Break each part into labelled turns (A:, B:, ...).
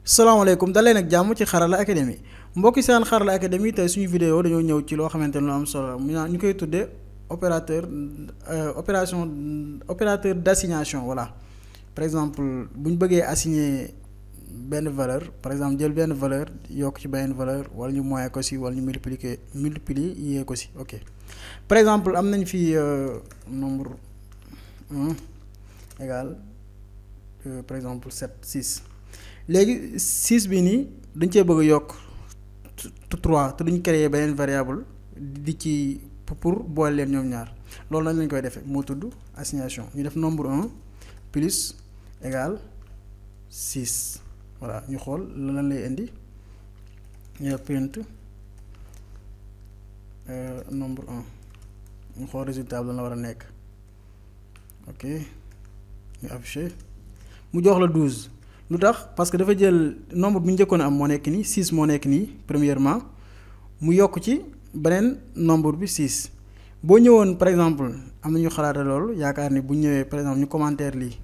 A: salaamaaleykum daleen ak jàmm ci Xarala Academy mbokki seen Xarala Academy tey suñu vidéo dañoo ñëw ci loo xamante ne lu am solo ñu koy tuddee opérateur opérateur d'assignation voilà. Par exemple bu ñu bëggee assigner benn valeur par exemple jël benn valeur yokk ci benn valeur wala ñu moyen ko si wala ñu multiplier ko si ok. Par exemple am nañ fi nombre 1 égal par exemple 7 6 léegi 6 bi nii dañ cee bëgg a yokk 3 te duñ créer beneen variable di ci pour boole leen ñoom ñaar loolu nañ lañ koy defee moo tudd assignation ñu def nombre 1 plus égal 6 voilà ñu xool lan lay indi ñu print nombre 1 ñu xool résultat bi lan la war a nekk ok ñu affiché mu jox la 12 lu tax parce que dafa jël nombre bi ñu njëkkoon am moo nekk nii 6 moo nekk nii premièrement mu yokk ci beneen nombre bi 6 boo ñëwoon par exemple am na ñu xalaata loolu yaakaar ni bu ñëwee par exemple ñu commentaire lii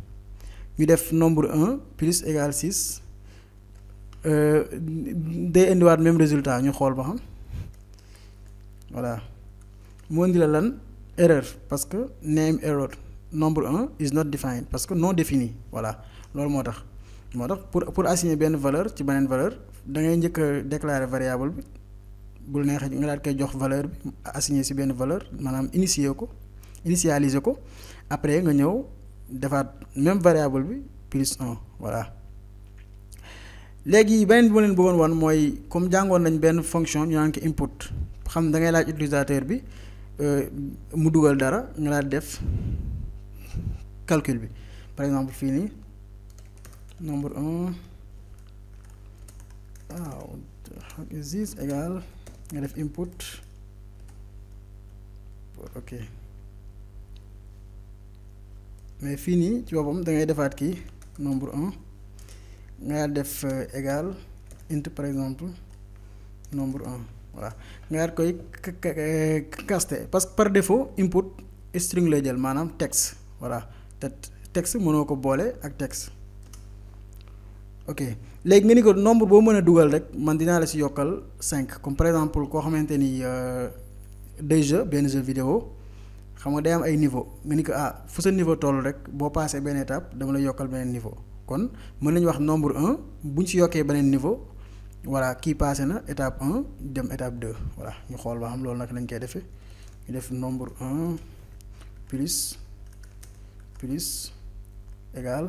A: ñu def nombre 1 plus égal 6 day indiwaat même résultat ñu xool ba xam voilà mu indi la lan erreur parce que name error nombre 1 is not defined parce que non défini voilà loolu moo tax pour assigner benn valeur ci beneen valeur da ngay njëkk a déclarer variable bi bul neexee nga daal koy jox valeur bi assigner ci benn valeur maanaam initialiser ko après nga ñëw defaat même variable bi plus 1 voilà. léegi beneen bi ma leen bëggoon wan mooy comme jàngoon nañ benn fonction ñu naan ko input xam da ngay laaj utilisateur bi mu dugal dara nga daal def calcul bi par exemple fii nii nombre 1 waaw is this égal nga def input ok mais fii nii ci boppam da ngay defaat kii nombre 1 nga def égal int par exemple nombre 1 voilà nga daal koy caster parce que par défaut input string lay jël maanaam texte voilà te texte mënoo ko boole ak texte ok léegi nga ni ko nombre boo mën a dugal rek man dinaa la si yokkal 5 comme par exemple koo xamante ni day jeu benn jeu vidéo xam nga day am ay niveau nga ni ko fu sa niveau toll rek boo passé benn étape dama la yokkal beneen niveau kon mën nañu wax nombre 1 bu ñu si yokkee beneen niveau voilà kii passé na étape 1 dem étape 2 voilà ñu xool ba xam loolu nag lañ koy defee ñu def nombre 1 plus égal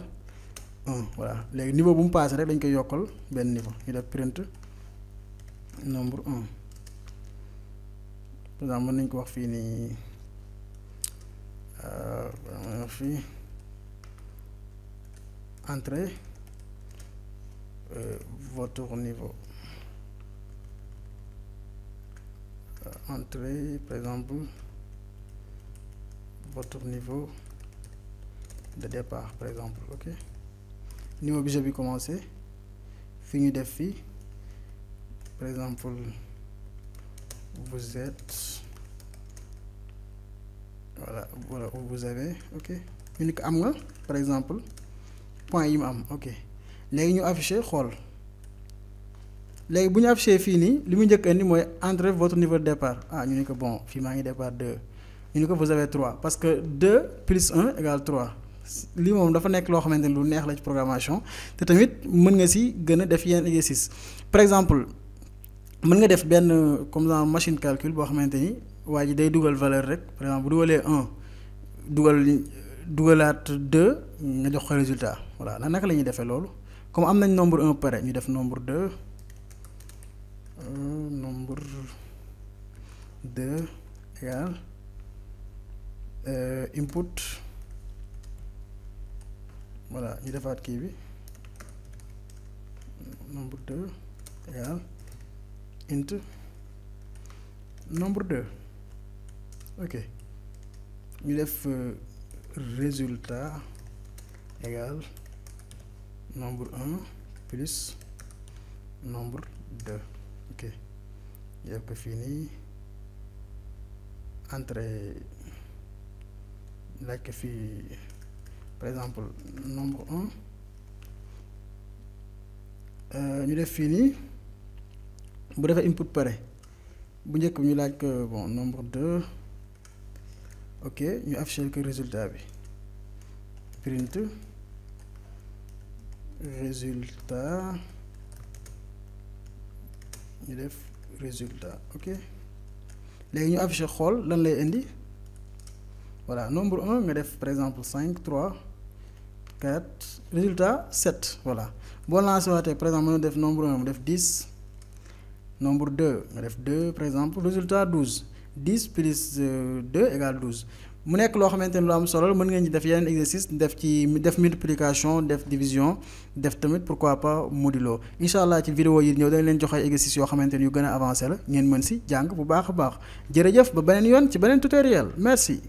A: 1 voilà léegi niveau bu mu passé rek dañ koy yokkal benn niveau ñu def print nombre 1 par exemple mën nañ ko wax fii nii fii entrez votre niveau entrez par exemple votre niveau de départ par exemple ok niveau bi jeu bi commencé fi ñu def fii par exemple vous êtes voilà où vous avez ok ñu ni ko am nga par exemple point yi mu am ok léegi ñu affiché xool léegi bu ñu affiché fii nii li mu njëkk indi mooy entrez votre niveau de départ ñu ni ko bon fii maa ngi départ 2 ñu ni ko vous avez 3 parce que 2 plus 1 égale 3 lii moom dafa nekk loo xamante ni lu neex la ci programmation te tamit mën nga si gën a def yenn exercice par exemple mën nga def benn comme dans machine calcul boo xamante ni waa ji day dugal valeur rek par exemple bu dugalee 1 dugalaat 2 nga jox ko résultat voilà naka la ñuy defee loolu comme am nañ nombre 1 pare ñu def nombre 2 nombre 2 égal input voilà ñu defaat kii bi nombre 2 égal int nombre 2 ok ñu def résultat égal nombre 1 plus nombre 2 ok ñu def ko fii nii entrée laaj ko fii par exemple nombre 1 ñu def fii nii bu defee input pare bu njëkk bi ñu laaj que bon nombre 2 ok ñu afficher que résultat bi print résultat ñu def résultat ok léegi ñu afficher xool lan lay indi voilà nombre 1 nga def par exemple 5 3 4 résultat 7 voilà boo lancé waatee par exemple mën na def nombre 1 mu def 10 nombre 2 nga def 2 par exemple résultat 12 10 plus 2 égale 12 mu nekk loo xamante ni lu am solo mën ngeen ci def yeneen exercice def multiplication def division def tamit pourquoi pas modulo incha allah ci vidéo yi ñëw dañ leen jox ay exercice yoo xamante ni yu gën a avancé la ngeen mën si jàng bu baax a baax jërëjëf ba beneen yoon ci beneen tutoriel merci.